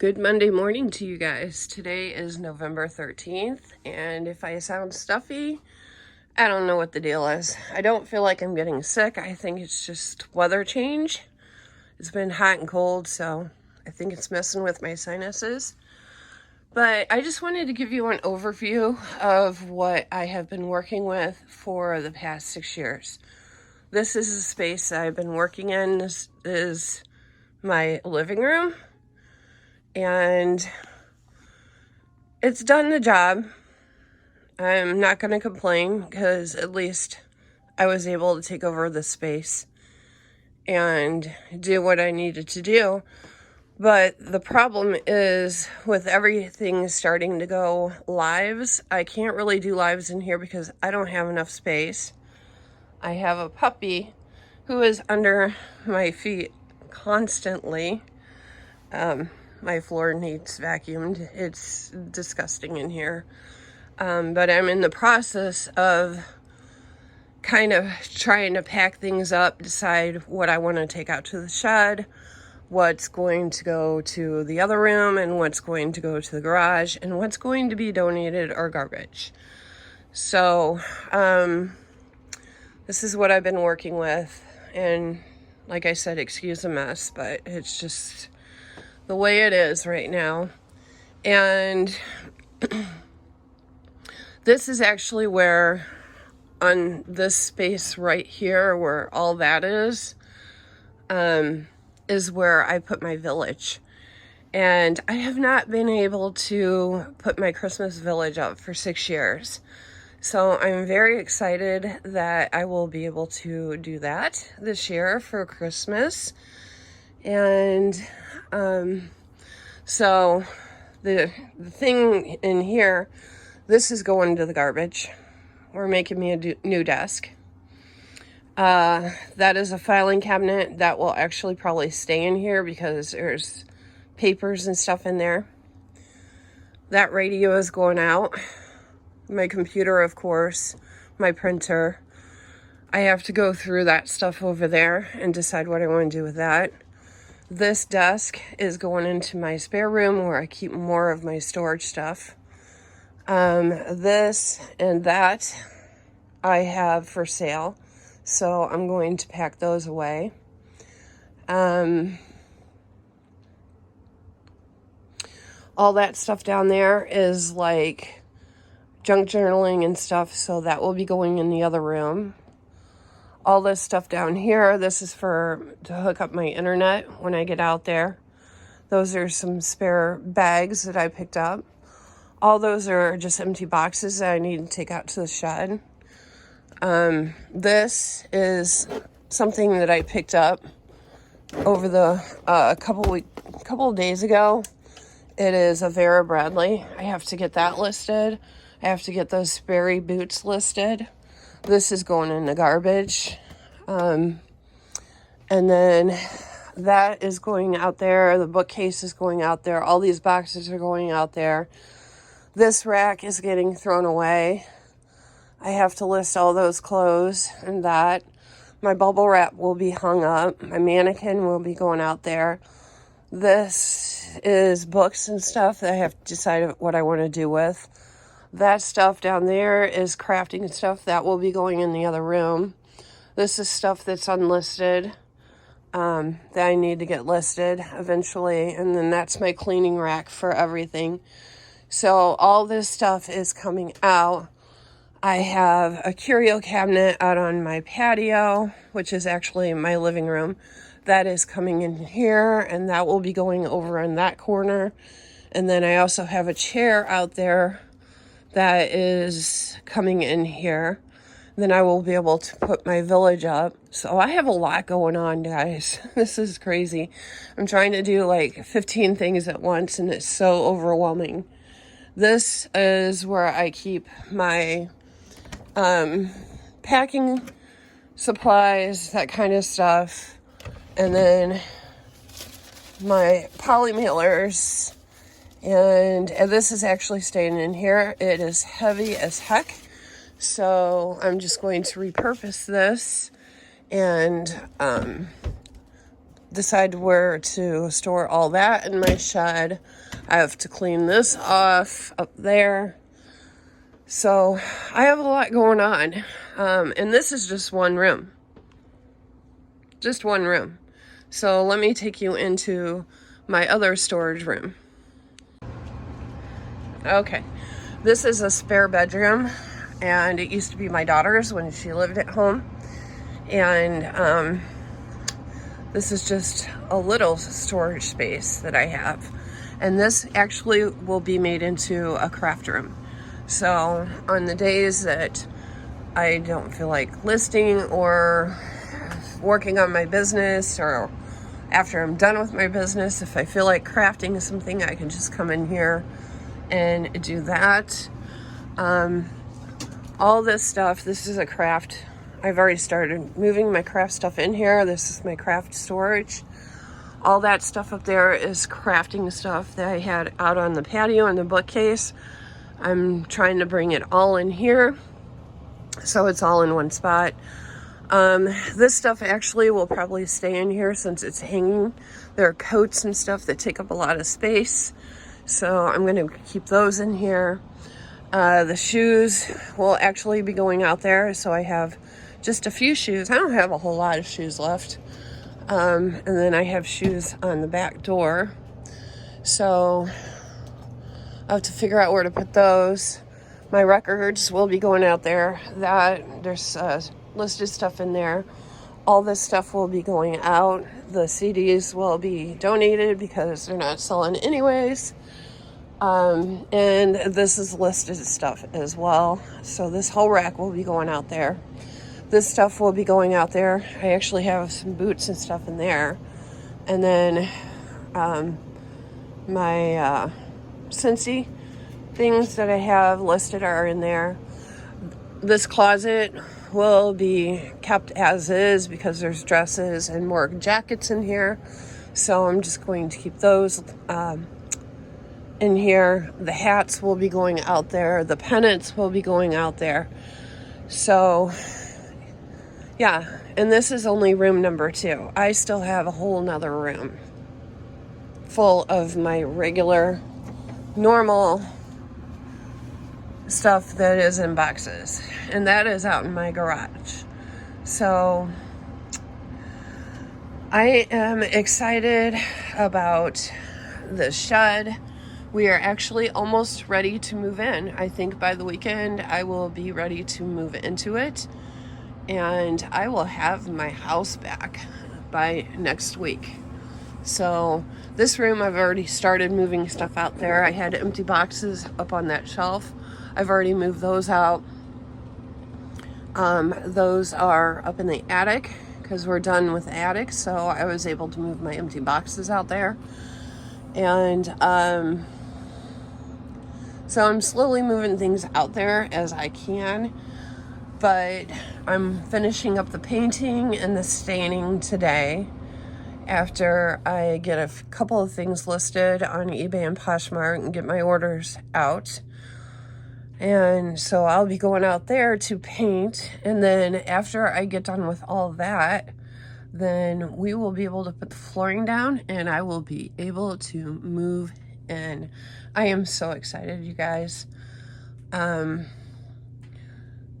Good Monday morning to you guys. Today is November 13th, and if I sound stuffy, I don't know what the deal is. I don't feel like I'm getting sick. I think it's just weather change. It's been hot and cold, so I think it's messing with my sinuses. But I just wanted to give you an overview of what I have been working with for the past 6 years. This is a space I've been working in. This is my living room. And it's done the job. I'm not going to complain because at least I was able to take over the space and do what I needed to do. But the problem is with everything starting to go lives, I can't really do lives in here because I don't have enough space. I have a puppy who is under my feet constantly. My floor needs vacuumed. It's disgusting in here. But I'm in the process of kind of trying to pack things up, decide what I want to take out to the shed, what's going to go to the other room, and what's going to go to the garage, and what's going to be donated or garbage. So, this is what I've been working with. And like I said, excuse the mess, but it's just the way it is right now. And this is actually where, on this space right here, where all that is where I put my village. And I have not been able to put my Christmas village up for 6 years. So I'm very excited that I will be able to do that this year for Christmas. And so the thing in here, this is going to the garbage. We're making me a new desk. That is a filing cabinet that will actually probably stay in here because there's papers and stuff in there. That radio is going out. My computer, of course, my printer. I have to go through that stuff over there and decide what I want to do with that. This desk is going into my spare room where I keep more of my storage stuff. This and that I have for sale, so I'm going to pack those away. All that stuff down there is like junk journaling and stuff, so that will be going in the other room. All this stuff down here, this is to hook up my internet when I get out there. Those are some spare bags that I picked up. All those are just empty boxes that I need to take out to the shed. This is something that I picked up over the couple of days ago. It is a Vera Bradley. I have to get that listed. I have to get those Sperry boots listed. This is going in the garbage. And then that is going out there. The bookcase is going out there. All these boxes are going out there. This rack is getting thrown away. I have to list all those clothes and that. My bubble wrap will be hung up. My mannequin will be going out there. This is books and stuff that I have to decide what I want to do with. That stuff down there is crafting stuff that will be going in the other room. This is stuff that's unlisted that I need to get listed eventually. And then that's my cleaning rack for everything. So all this stuff is coming out. I have a curio cabinet out on my patio, which is actually my living room. That is coming in here, and that will be going over in that corner. And then I also have a chair out there that is coming in here. Then I will be able to put my village up. So I have a lot going on, guys. This is crazy. I'm trying to do like 15 things at once, and it's so overwhelming. This is where I keep my packing supplies, that kind of stuff. And then my poly mailers. And this is actually staying in here. It is heavy as heck. So I'm just going to repurpose this and decide where to store all that in my shed. I have to clean this off up there. So I have a lot going on. And this is just one room. Just one room. So let me take you into my other storage room. Okay. This is a spare bedroom, and it used to be my daughter's when she lived at home. And this is just a little storage space that I have. And this actually will be made into a craft room. So on the days that I don't feel like listing or working on my business, or after I'm done with my business, if I feel like crafting something, I can just come in here and do that. All this stuff, this is a craft. I've already started moving my craft stuff in here. This is my craft storage. All that stuff up there is crafting stuff that I had out on the patio and the bookcase. I'm trying to bring it all in here, so it's all in one spot. This stuff actually will probably stay in here since it's hanging. There are coats and stuff that take up a lot of space, so I'm going to keep those in here. The shoes will actually be going out there, so I have just a few shoes. I don't have a whole lot of shoes left. And then I have shoes on the back door, so I'll have to figure out where to put those. My records will be going out there. There's listed stuff in there. All this stuff will be going out. The CDs will be donated because they're not selling anyways. And this is listed stuff as well. So this whole rack will be going out there. This stuff will be going out there. I actually have some boots and stuff in there. And then my Scentsy things that I have listed are in there. This closet will be kept as is because there's dresses and more jackets in here. So I'm just going to keep those in here. The hats will be going out there. The pennants will be going out there. So yeah, and this is only room number 2. I still have a whole nother room full of my regular, normal stuff that is in boxes, and that is out in my garage. So I am excited about the shed. We are actually almost ready to move in. I think by the weekend I will be ready to move into it, and I will have my house back by next week. So this room, I've already started moving stuff out there. I had empty boxes up on that shelf. I've already moved those out. Those are up in the attic because we're done with the attic. So I was able to move my empty boxes out there. And so I'm slowly moving things out there as I can. But I'm finishing up the painting and the staining today, after I get a couple of things listed on eBay and Poshmark and get my orders out. And so I'll be going out there to paint. And then after I get done with all of that, then we will be able to put the flooring down and I will be able to move in. I am so excited, you guys.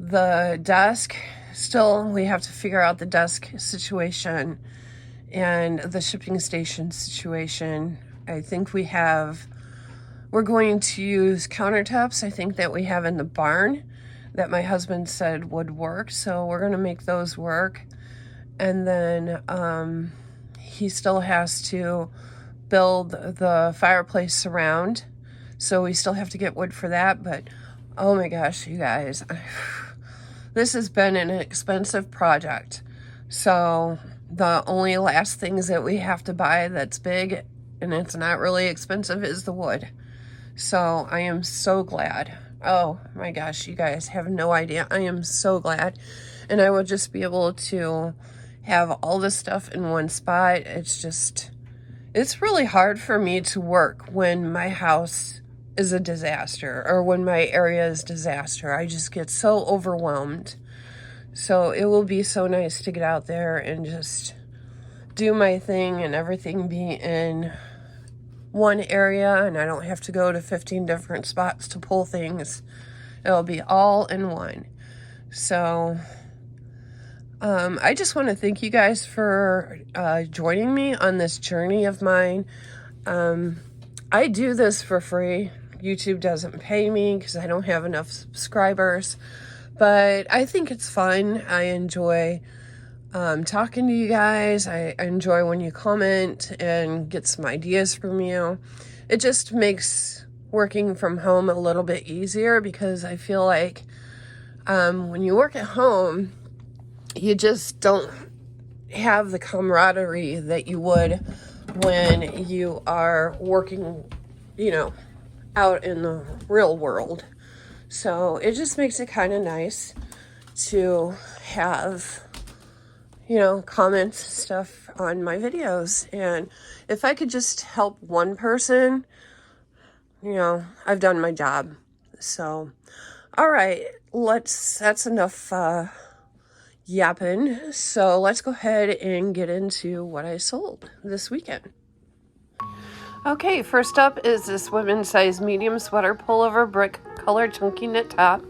The desk, still, we have to figure out the desk situation and the shipping station situation. I think we're going to use countertops, I think, that we have in the barn that my husband said would work. So we're going to make those work. And then he still has to build the fireplace surround. So we still have to get wood for that. But oh my gosh, you guys, this has been an expensive project. So the only last things that we have to buy that's big and it's not really expensive is the wood. So I am so glad. Oh my gosh, you guys have no idea. I am so glad. And I will just be able to have all this stuff in one spot. It's really hard for me to work when my house is a disaster or when my area is disaster. I just get so overwhelmed. So it will be so nice to get out there and just do my thing and everything be in one area, and I don't have to go to 15 different spots to pull things. It'll be all in one. So I just want to thank you guys for joining me on this journey of mine. I do this for free. YouTube doesn't pay me because I don't have enough subscribers, but I think it's fun. I enjoy talking to you guys. I enjoy when you comment and get some ideas from you. It just makes working from home a little bit easier, because I feel like when you work at home, you just don't have the camaraderie that you would when you are working, out in the real world. So it just makes it kind of nice to have, comments, stuff on my videos. And if I could just help one person, I've done my job. So, all right, that's enough yapping. So let's go ahead and get into what I sold this weekend. Okay, first up is this women's size medium sweater pullover brick color chunky knit top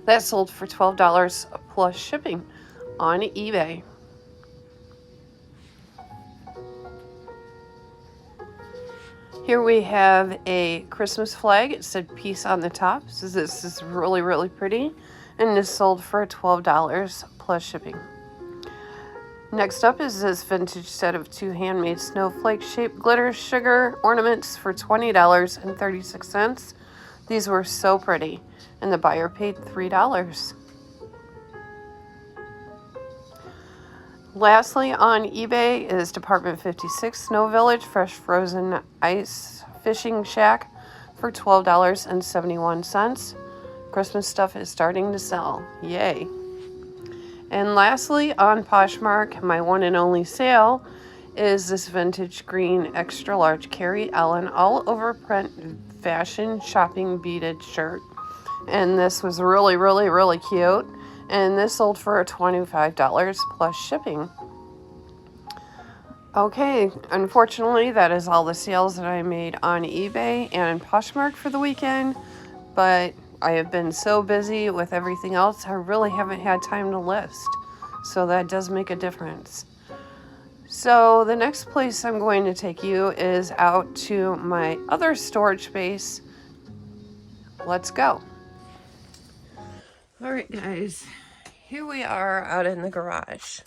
that sold for $12 plus shipping on eBay. Here we have a Christmas flag. It said peace on the top. So this is really, really pretty. And this sold for $12 plus shipping. Next up is this vintage set of 2 handmade snowflake shaped glitter sugar ornaments for $20.36. These were so pretty, and the buyer paid $3. Lastly, on eBay is Department 56 Snow Village Fresh Frozen Ice Fishing Shack for $12.71. Christmas stuff is starting to sell. Yay. And lastly, on Poshmark, my one and only sale is this vintage green extra large Carrie Ellen all over print fashion shopping beaded shirt. And this was really, really, really cute. And this sold for $25 plus shipping. Okay, unfortunately, that is all the sales that I made on eBay and Poshmark for the weekend. But I have been so busy with everything else, I really haven't had time to list. So that does make a difference. So the next place I'm going to take you is out to my other storage space. Let's go. All right, guys. Here we are out in the garage.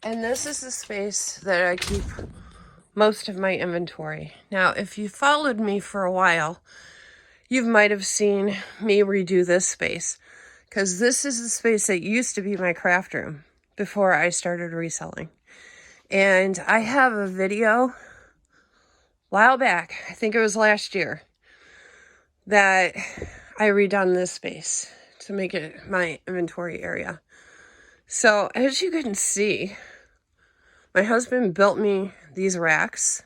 And this is the space that I keep most of my inventory. Now, if you followed me for a while, you might have seen me redo this space, because this is the space that used to be my craft room before I started reselling. And I have a video a while back, I think it was last year, that I redone this space to make it my inventory area. So as you can see, my husband built me these racks.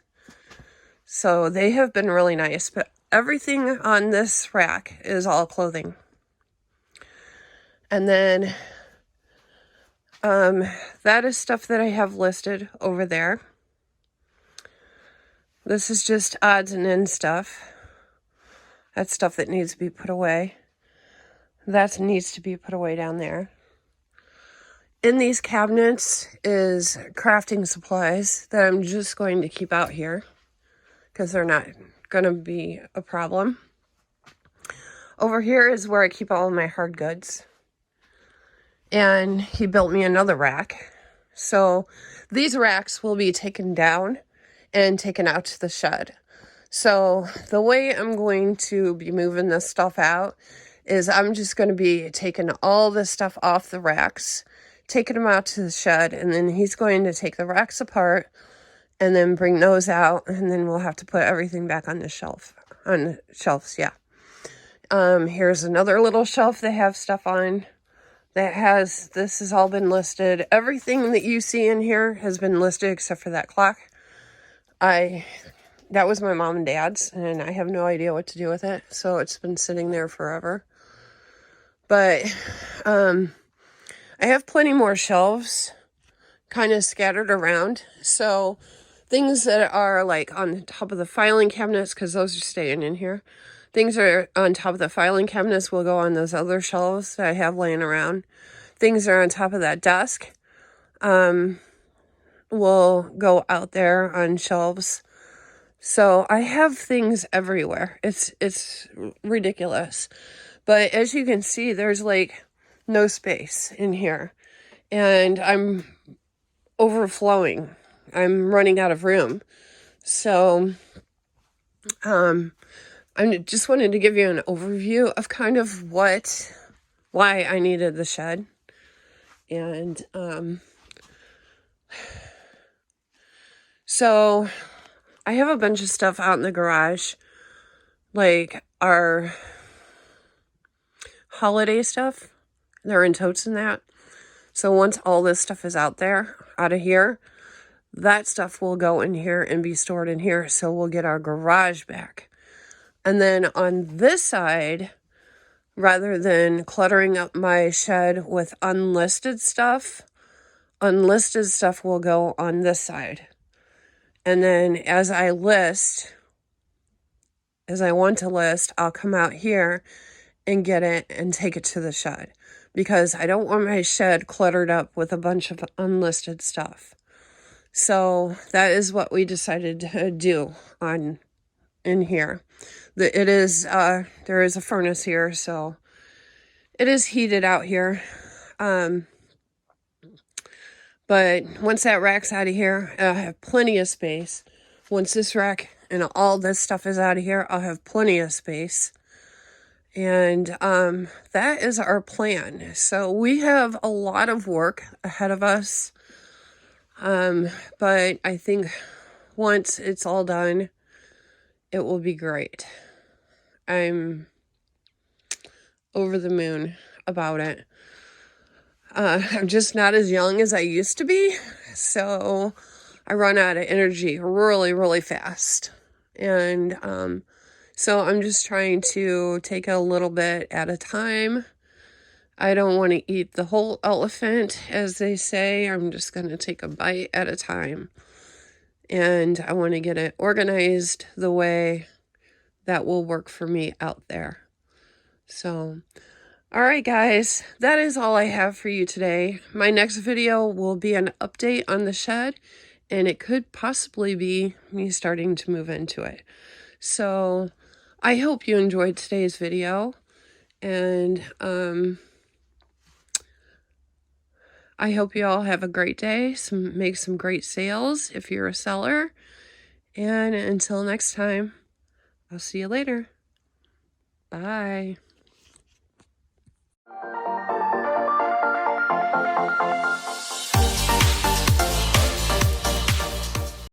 So they have been really nice, but everything on this rack is all clothing. And then that is stuff that I have listed over there. This is just odds and ends stuff. That's stuff that needs to be put away. That needs to be put away down there. In these cabinets is crafting supplies that I'm just going to keep out here because they're not going to be a problem. Over here is where I keep all of my hard goods. And he built me another rack. So these racks will be taken down and taken out to the shed. So the way I'm going to be moving this stuff out is I'm just going to be taking all this stuff off the racks, taking them out to the shed, and then he's going to take the racks apart and then bring those out, and then we'll have to put everything back on the shelves, yeah. Here's another little shelf they have stuff on that this has all been listed. Everything that you see in here has been listed except for that clock. That was my mom and dad's, and I have no idea what to do with it, so it's been sitting there forever. But I have plenty more shelves kind of scattered around. So things that are like on top of the filing cabinets, because those are staying in here. Things are on top of the filing cabinets will go on those other shelves that I have laying around. Things that are on top of that desk will go out there on shelves. So I have things everywhere. It's ridiculous. But as you can see, there's like no space in here. And I'm overflowing. I'm running out of room. So I just wanted to give you an overview of kind of why I needed the shed. And so I have a bunch of stuff out in the garage, like our holiday stuff. They're in totes and that. So once all this stuff is out of here, that stuff will go in here and be stored in here. So we'll get our garage back. And then on this side, rather than cluttering up my shed with unlisted stuff will go on this side. And then as I want to list, I'll come out here and get it and take it to the shed, because I don't want my shed cluttered up with a bunch of unlisted stuff. So that is what we decided to do in here. There is a furnace here, so it is heated out here. But once that rack's out of here, I'll have plenty of space. Once this rack and all this stuff is out of here, I'll have plenty of space. And that is our plan. So we have a lot of work ahead of us. But I think once it's all done, it will be great. I'm over the moon about it. I'm just not as young as I used to be, so I run out of energy really, really fast. And so I'm just trying to take a little bit at a time. I don't want to eat the whole elephant, as they say. I'm just going to take a bite at a time. And I want to get it organized the way that will work for me out there. So, all right, guys, that is all I have for you today. My next video will be an update on the shed, and it could possibly be me starting to move into it. So I hope you enjoyed today's video, and I hope you all have a great day. Make some great sales if you're a seller. And until next time, I'll see you later. Bye.